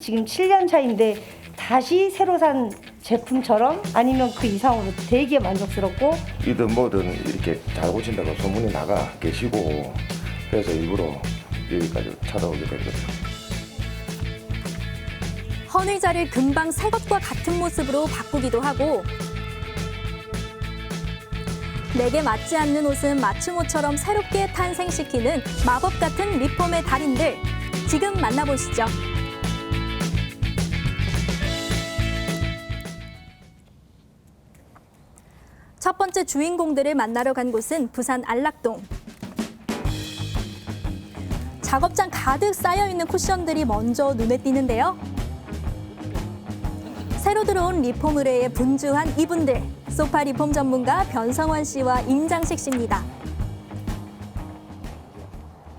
지금 7년 차인데 다시 새로 산 제품처럼 아니면 그 이상으로 되게 만족스럽고 이든 뭐든 이렇게 잘 고친다고 소문이 나가 계시고 그래서 일부러 여기까지 찾아오게 된 거죠. 헌의자를 금방 새 것과 같은 모습으로 바꾸기도 하고 내게 맞지 않는 옷은 맞춤옷처럼 새롭게 탄생시키는 마법 같은 리폼의 달인들. 지금 만나보시죠. 첫 번째 주인공들을 만나러 간 곳은 부산 안락동. 작업장 가득 쌓여있는 쿠션들이 먼저 눈에 띄는데요. 새로 들어온 리폼 의뢰에 분주한 이분들. 소파 리폼 전문가 변성원 씨와 임장식 씨입니다.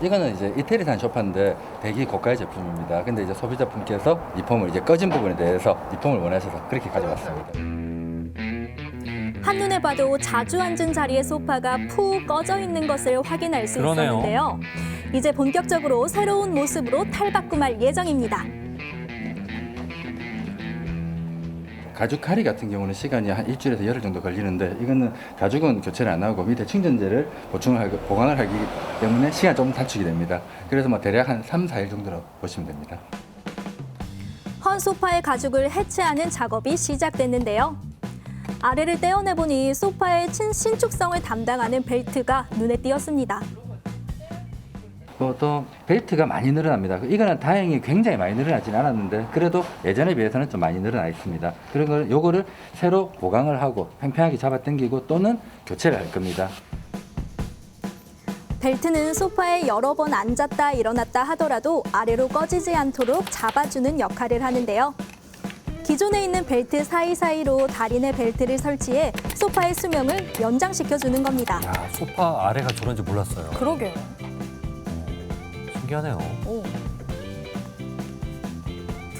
이거는 이제 이태리산 소파인데 되게 고가의 제품입니다. 근데 이제 소비자분께서 리폼을 이제 꺼진 부분에 대해서 리폼을 원하셔서 그렇게 가져왔습니다. 한눈에 봐도 자주 앉은 자리의 소파가 푹 꺼져 있는 것을 확인할 수 그러네요. 있었는데요. 이제 본격적으로 새로운 모습으로 탈바꿈할 예정입니다. 가죽 카리 같은 경우는 시간이 한 일주일에서 열흘 정도 걸리는데 이거는 가죽은 교체를 안 하고 밑에 충전재를 보강을 하기 때문에 시간이 좀 단축이 됩니다. 그래서 뭐 대략 한 3, 4일 정도로 보시면 됩니다. 헌 소파의 가죽을 해체하는 작업이 시작됐는데요. 아래를 떼어내보니 소파의 신축성을 담당하는 벨트가 눈에 띄었습니다. 또 벨트가 많이 늘어납니다. 이거는 다행히 굉장히 많이 늘어나진 않았는데 그래도 예전에 비해서는 좀 많이 늘어나 있습니다. 그런 걸 요거를 새로 보강을 하고 팽팽하게 잡아당기고 또는 교체를 할 겁니다. 벨트는 소파에 여러 번 앉았다 일어났다 하더라도 아래로 꺼지지 않도록 잡아주는 역할을 하는데요. 기존에 있는 벨트 사이사이로 달인의 벨트를 설치해 소파의 수명을 연장시켜주는 겁니다. 야, 소파 아래가 저런지 몰랐어요. 그러게요. 신기하네요. 오.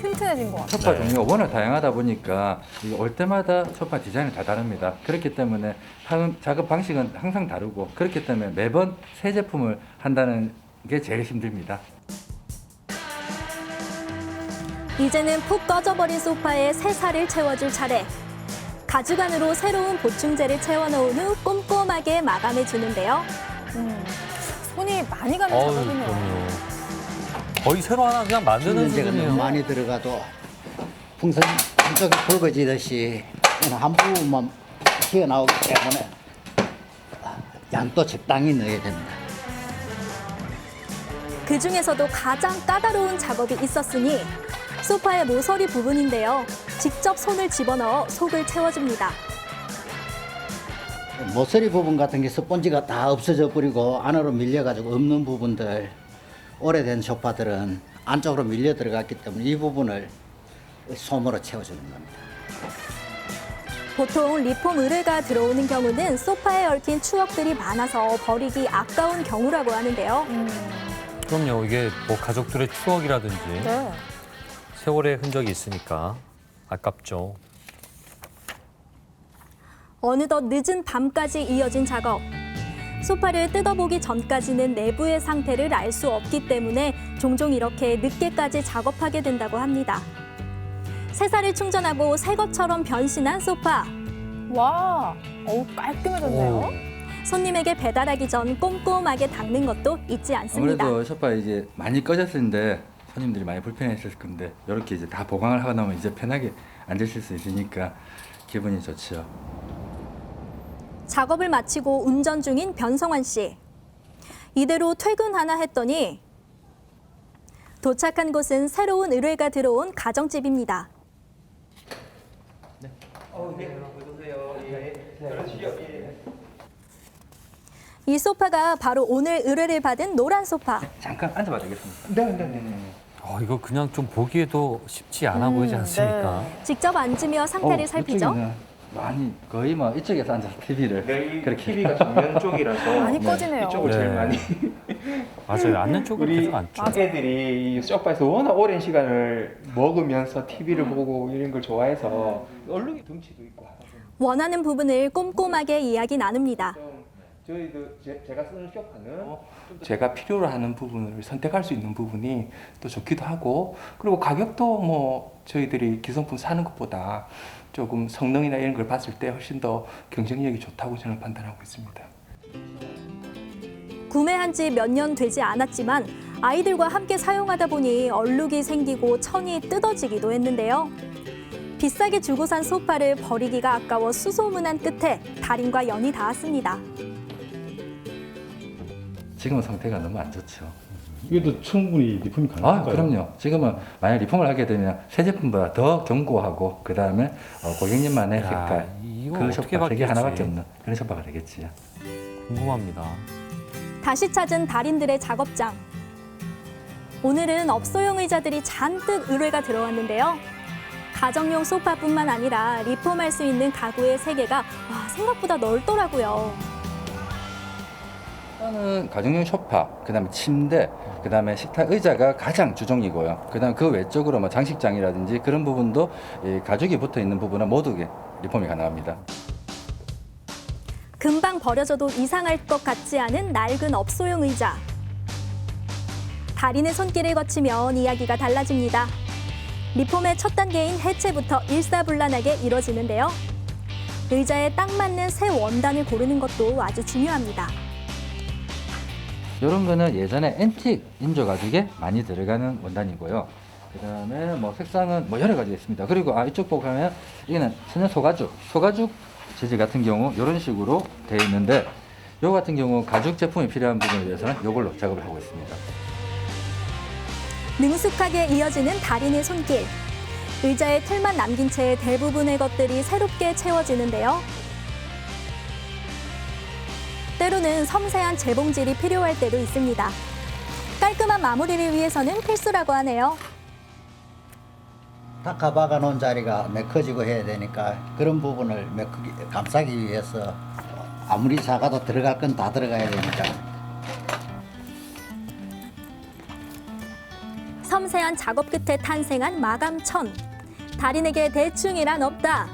튼튼해진 것 같아요. 소파 종류가 워낙 다양하다 보니까 이게 올 때마다 소파 디자인이 다 다릅니다. 그렇기 때문에 작업 방식은 항상 다르고 그렇기 때문에 매번 새 제품을 한다는 게 제일 힘듭니다. 이제는 푹 꺼져버린 소파에 새살을 채워줄 차례. 가죽 안으로 새로운 보충제를 채워놓은 후 꼼꼼하게 마감해주는데요. 손이 많이 가는 어우, 작업이네요. 그럼요. 거의 새로 하나 그냥 만드는 충전재가 너무 수준이에요. 많이 들어가도 풍선 한쪽이 붉어지듯이 한 부분만 튀어나오기 때문에 양도 적당히 넣어야 됩니다. 그 중에서도 가장 까다로운 작업이 있었으니 소파의 모서리 부분인데요. 직접 손을 집어넣어 속을 채워줍니다. 모서리 부분 같은 게 스펀지가 다 없어져 버리고 안으로 밀려가지고 없는 부분들 오래된 소파들은 안쪽으로 밀려 들어갔기 때문에 이 부분을 솜으로 채워주는 겁니다. 보통 리폼 의뢰가 들어오는 경우는 소파에 얽힌 추억들이 많아서 버리기 아까운 경우라고 하는데요. 그럼요. 이게 뭐 가족들의 추억이라든지 네. 세월의 흔적이 있으니까 아깝죠. 어느덧 늦은 밤까지 이어진 작업. 소파를 뜯어보기 전까지는 내부의 상태를 알 수 없기 때문에 종종 이렇게 늦게까지 작업하게 된다고 합니다. 새살을 충전하고 새 것처럼 변신한 소파. 와, 어우, 깔끔해졌네요. 손님에게 배달하기 전 꼼꼼하게 닦는 것도 잊지 않습니다. 아무래도 소파 이제 많이 꺼졌는데 손님들이 많이 불편했을 건데 이렇게 이제 다 보강을 하고 나면 이제 편하게 앉으실 수 있으니까 기분이 좋죠. 작업을 마치고 운전 중인 변성환 씨. 이대로 퇴근하나 했더니 도착한 곳은 새로운 의뢰가 들어온 가정집입니다. 이 소파가 바로 오늘 의뢰를 받은 노란 소파. 잠깐 앉아봐 되겠습니다. 이거 그냥 좀 보기에도 쉽지 않아 보이지 않습니까? 직접 앉으며 상태를 살피죠. 이쪽에는 많이 거의 뭐 이쪽에서 앉아서 TV를 그렇게 TV가 정면 쪽이라서 많이 꺼지네요. 이쪽을 네. 제일 많이 맞아요. 앉는 쪽을 우리 계속 앉죠. 애들이 이 소파에서 워낙 오랜 시간을 먹으면서 TV를 보고 이런 걸 좋아해서 얼룩이 덩치도 있고 하다 보니 원하는 부분을 꼼꼼하게 이야기 나눕니다. 저희도 제가 쓰는 쇼파는 제가 필요로 하는 부분을 선택할 수 있는 부분이 또 좋기도 하고, 그리고 가격도 뭐 저희들이 기성품 사는 것보다 조금 성능이나 이런 걸 봤을 때 훨씬 더 경쟁력이 좋다고 저는 판단하고 있습니다. 구매한 지 몇 년 되지 않았지만 아이들과 함께 사용하다 보니 얼룩이 생기고 천이 뜯어지기도 했는데요. 비싸게 주고 산 소파를 버리기가 아까워 수소문한 끝에 달인과 연이 닿았습니다. 지금은 상태가 너무 안 좋죠. 이것도 충분히 리폼이 아, 가능할까요? 그럼요. 지금은 만약 리폼을 하게 되면 새 제품보다 더 견고하고 그 다음에 고객님만의 야, 색깔, 이거 그 어떻게 쇼파 되게 바뀌었지? 하나밖에 없는 그런 쇼파가 되겠지요. 궁금합니다. 다시 찾은 달인들의 작업장. 오늘은 업소용 의자들이 잔뜩 의뢰가 들어왔는데요. 가정용 소파뿐만 아니라 리폼할 수 있는 가구의 세계가 생각보다 넓더라고요. 일단은 가정용 소파, 그다음에 침대, 그다음에 식탁 의자가 가장 주종이고요. 그다음 그 외적으로 뭐 장식장이라든지 그런 부분도 이 가죽이 붙어 있는 부분은 모두 리폼이 가능합니다. 금방 버려져도 이상할 것 같지 않은 낡은 업소용 의자. 달인의 손길을 거치면 이야기가 달라집니다. 리폼의 첫 단계인 해체부터 일사불란하게 이뤄지는데요. 의자에 딱 맞는 새 원단을 고르는 것도 아주 중요합니다. 이런 거는 예전에 앤틱 인조 가죽에 많이 들어가는 원단이고요. 그다음에 뭐 색상은 뭐 여러 가지 있습니다. 그리고 이쪽 보면 이거는 천연 소가죽 재질 같은 경우 이런 식으로 되어 있는데 요 같은 경우 가죽 제품이 필요한 부분에 대해서는 이걸로 작업을 하고 있습니다. 능숙하게 이어지는 달인의 손길. 의자에 틀만 남긴 채 대부분의 것들이 새롭게 채워지는데요. 때로는 섬세한 재봉질이 필요할 때도 있습니다. 깔끔한 마무리를 위해서는 필수라고 하네요. 닦아 박아 놓은 자리가 메커지고 해야 되니까 그런 부분을 감싸기 위해서 아무리 작아도 들어갈 건 다 들어가야 되니까. 섬세한 작업 끝에 탄생한 마감천. 달인에게 대충이란 없다.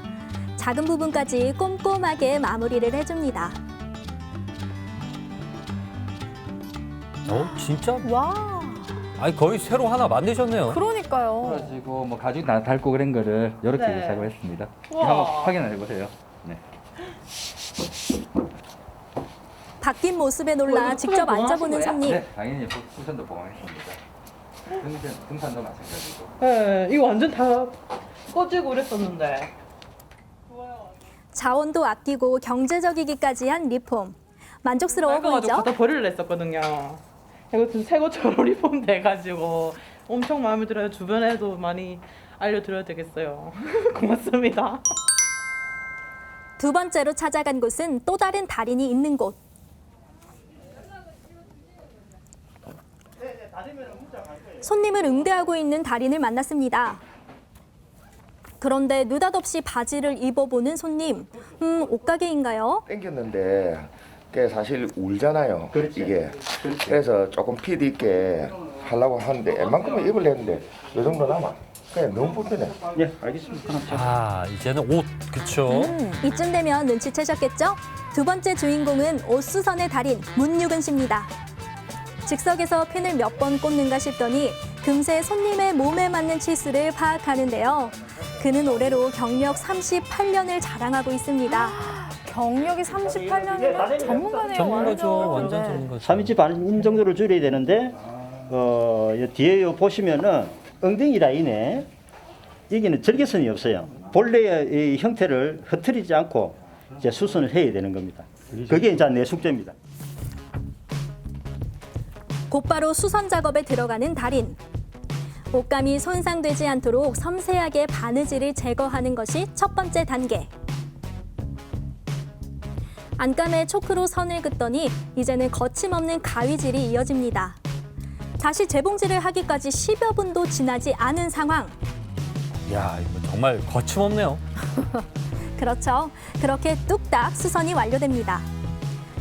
작은 부분까지 꼼꼼하게 마무리를 해줍니다. 진짜? 와, 아니 거의 새로 하나 만드셨네요. 그러니까요. 그래가지고 뭐 가죽 달고 그런 거를 이렇게 네. 작업을 했습니다. 한번 확인해 보세요. 네. 바뀐 모습에 놀라 직접 앉아보는 손님. 네, 당연히 풍선도 보강했습니다. 등판도 마찬가지고. 네, 이거 완전 다 꺼지고 그랬었는데. 자원도 아끼고 경제적이기까지 한 리폼. 만족스러워 낡아가지고 보이죠? 갖다 버리려 했었거든요. 이거 좀 새 것처럼 리폼 돼가지고 엄청 마음에 들어요. 주변에도 많이 알려드려야 되겠어요. 고맙습니다. 두 번째로 찾아간 곳은 또 다른 달인이 있는 곳. 손님을 응대하고 있는 달인을 만났습니다. 그런데 느닷없이 바지를 입어보는 손님. 옷가게인가요? 땡겼는데 그게 사실 울잖아요. 이게. 그래서 조금 핏 있게 하려고 하는데 웬만큼은 입으려는데 이 정도 남아. 그냥 너무 불편해. 예, 알겠습니다. 이제는 옷, 그쵸? 이쯤 되면 눈치채셨겠죠? 두 번째 주인공은 옷수선의 달인 문유근 씨입니다. 즉석에서 핀을 몇 번 꽂는가 싶더니 금세 손님의 몸에 맞는 치수를 파악하는데요. 그는 올해로 경력 38년을 자랑하고 있습니다. 경력이 38년이면 전문가네요. 전문가죠. 완전. 완전 네. 전문가죠. 3인치 반 정도를 줄여야 되는데 요 뒤에 요 보시면은 엉덩이 라인에 여기는 절개선이 없어요. 본래의 이 형태를 흐트리지 않고 이제 수선을 해야 되는 겁니다. 그게 이제 내 숙제입니다. 곧바로 수선 작업에 들어가는 달인. 옷감이 손상되지 않도록 섬세하게 바느질을 제거하는 것이 첫 번째 단계. 안감에 초크로 선을 긋더니 이제는 거침없는 가위질이 이어집니다. 다시 재봉질을 하기까지 10여 분도 지나지 않은 상황. 야, 이거 정말 거침없네요. 그렇죠. 그렇게 뚝딱 수선이 완료됩니다.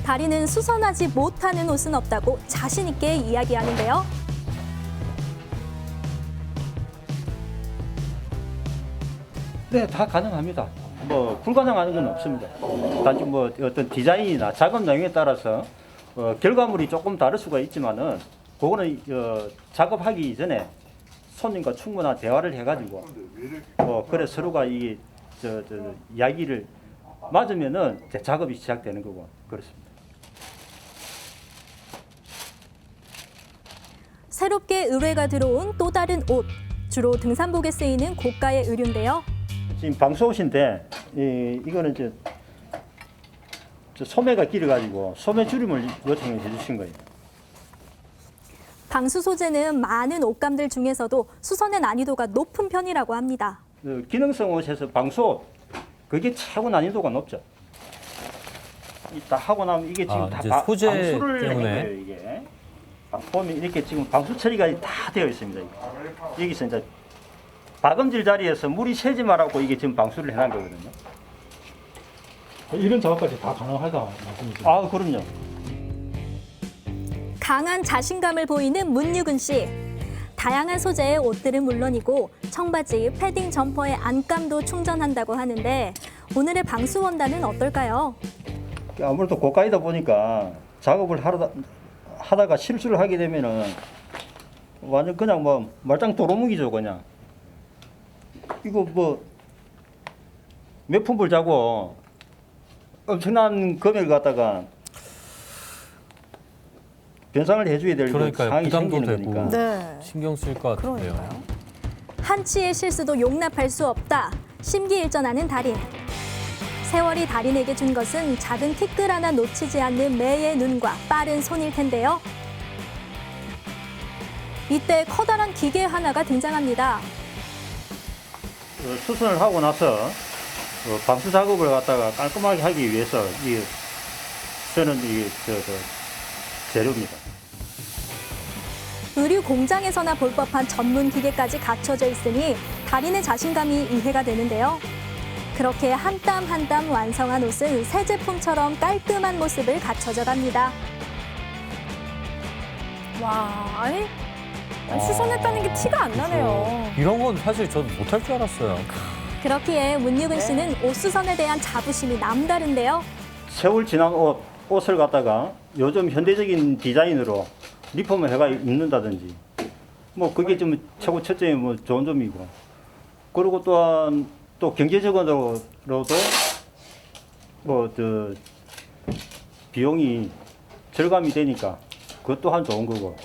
달인은 수선하지 못하는 옷은 없다고 자신 있게 이야기하는데요. 네, 다 가능합니다. 뭐 불가능한 건 없습니다. 단지 뭐 어떤 디자인이나 작업 내용에 따라서 결과물이 조금 다를 수가 있지만은 그거는 작업하기 전에 손님과 충분한 대화를 해가지고 그래 서로가 이 이야기를 맞으면은 이제 작업이 시작되는 거고 그렇습니다. 새롭게 의뢰가 들어온 또 다른 옷. 주로 등산복에 쓰이는 고가의 의류인데요. 지금 방수옷인데 이거는 이제 소매가 길어가지고 소매 줄임을 요청해 주신 거예요. 방수 소재는 많은 옷감들 중에서도 수선의 난이도가 높은 편이라고 합니다. 기능성 옷에서 방수옷 그게 최고 난이도가 높죠. 다 하고 나면 이게 지금 다 이제 소재 방수를 때문에. 한 거예요, 이게. 보면 이렇게 지금 방수 처리가 다 되어 있습니다. 여기서 이제 박음질 자리에서 물이 새지 말라고 이게 지금 방수를 해놓은 거거든요. 이런 작업까지 다 가능하다 말씀이시죠? 아, 그럼요. 강한 자신감을 보이는 문유근 씨. 다양한 소재의 옷들은 물론이고 청바지, 패딩 점퍼의 안감도 충전한다고 하는데 오늘의 방수 원단은 어떨까요? 아무래도 고가이다 보니까 작업을 하다가 실수를 하게 되면은 완전 그냥 뭐 말짱 도루묵이죠 그냥. 이거 뭐 몇 푼 벌자고 엄청난 금액을 갖다가 변상을 해줘야 될 그러니까요. 상황이 부담도 생기는 되고 거니까. 네. 신경 쓸 것 같은데요. 그러니까요. 한치의 실수도 용납할 수 없다. 심기일전하는 달인. 세월이 달인에게 준 것은 작은 티끌 하나 놓치지 않는 매의 눈과 빠른 손일 텐데요. 이때 커다란 기계 하나가 등장합니다. 수선을 하고 나서 방수 작업을 갖다가 깔끔하게 하기 위해서 이 쓰는 이 재료입니다. 의류 공장에서나 볼 법한 전문 기계까지 갖춰져 있으니 달인의 자신감이 이해가 되는데요. 그렇게 한 땀 한 땀 완성한 옷은 새 제품처럼 깔끔한 모습을 갖춰져 갑니다. 와, 아니 수선했다는 게 티가 안 나네요. 이런 건 사실 전 못할 줄 알았어요. 그렇기에 문유근 씨는 옷 수선에 대한 자부심이 남다른데요. 세월 지난 옷을 갖다가 요즘 현대적인 디자인으로 리폼을 해가 입는다든지 뭐 그게 좀 최고 첫째 뭐 좋은 점이고 그리고 또한 또 경제적으로도 뭐 비용이 절감이 되니까 그것 또한 좋은 거고.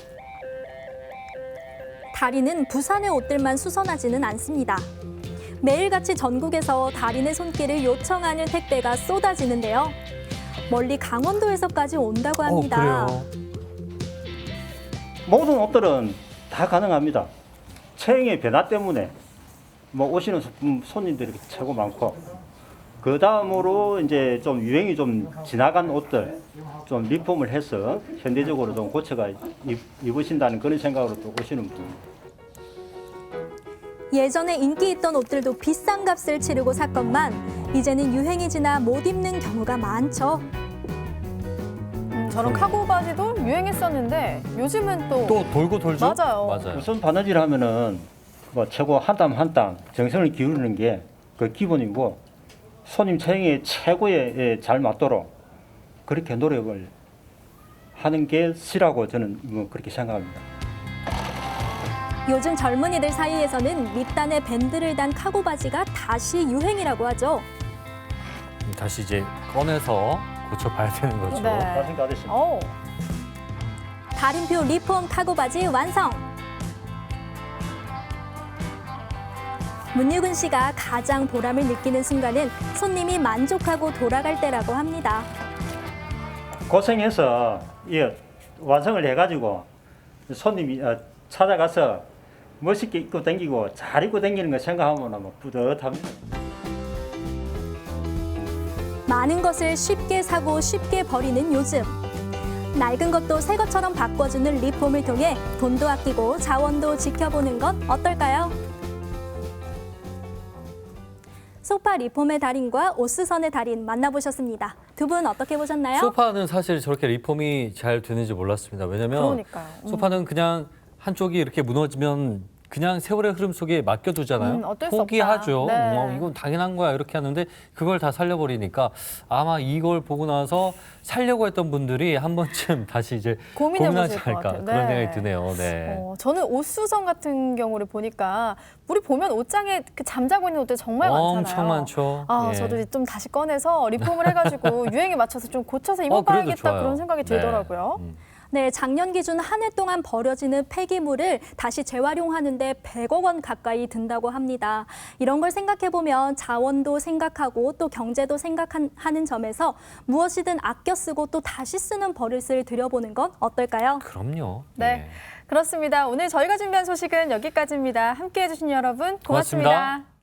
달인은 부산의 옷들만 수선하지는 않습니다. 매일같이 전국에서 달인의 손길을 요청하는 택배가 쏟아지는데요. 멀리 강원도에서까지 온다고 합니다. 그래요. 모든 옷들은 다 가능합니다. 체형의 변화 때문에 뭐 오시는 손님들이 최고 많고 그 다음으로 이제 좀 유행이 좀 지나간 옷들 좀 리폼을 해서 현대적으로 좀 고쳐가 입으신다는 그런 생각으로 또 오시는 분. 예전에 인기 있던 옷들도 비싼 값을 치르고 샀건만 이제는 유행이 지나 못 입는 경우가 많죠. 저런 카고 바지도 유행했었는데 요즘은 또 돌고 돌죠? 맞아요. 맞아요. 우선 바느질 하면은 뭐 최고 한 땀 한 땀 정성을 기울이는 게 그 기본이고 손님 체형에 최고에 잘 맞도록 그렇게 노력을 하는 게 시라고 저는 뭐 그렇게 생각합니다. 요즘 젊은이들 사이에서는 밑단에 밴드를 단 카고 바지가 다시 유행이라고 하죠. 다시 이제 꺼내서 고쳐봐야 되는 거죠. 네. 말씀 다 됐습니다. 달인표 리폼 카고 바지 완성! 문유근 씨가 가장 보람을 느끼는 순간은 손님이 만족하고 돌아갈 때라고 합니다. 고생해서 완성을 해가지고 손님이 찾아가서 멋있게 입고 다니고 잘 입고 다니는 거 생각하면 뭐 뿌듯합니다. 많은 것을 쉽게 사고 쉽게 버리는 요즘. 낡은 것도 새 것처럼 바꿔주는 리폼을 통해 돈도 아끼고 자원도 지켜보는 건 어떨까요? 소파 리폼의 달인과 옷수선의 달인 만나보셨습니다. 두 분 어떻게 보셨나요? 소파는 사실 저렇게 리폼이 잘 되는지 몰랐습니다. 왜냐면 그러니까요. 소파는 그냥 한쪽이 이렇게 무너지면 그냥 세월의 흐름 속에 맡겨두잖아요. 어쩔 수 포기하죠. 없다. 네. 이건 당연한 거야 이렇게 하는데 그걸 다 살려버리니까 아마 이걸 보고 나서 살려고 했던 분들이 한 번쯤 다시 이제 고민해 고민하지 보실 것 않을까 같아요. 그런 네. 생각이 드네요. 네. 저는 옷수선 같은 경우를 보니까 우리 보면 옷장에 그 잠자고 있는 옷들 정말 많잖아요. 엄청 많죠. 예. 저도 좀 다시 꺼내서 리폼을 해가지고 유행에 맞춰서 좀 고쳐서 그래도 입어봐야겠다 좋아요. 그런 생각이 네. 들더라고요. 네, 작년 기준 한 해 동안 버려지는 폐기물을 다시 재활용하는데 100억 원 가까이 든다고 합니다. 이런 걸 생각해보면 자원도 생각하고 또 경제도 생각하는 점에서 무엇이든 아껴 쓰고 또 다시 쓰는 버릇을 들여보는 건 어떨까요? 그럼요. 네. 그렇습니다. 오늘 저희가 준비한 소식은 여기까지입니다. 함께해 주신 여러분 고맙습니다. 고맙습니다.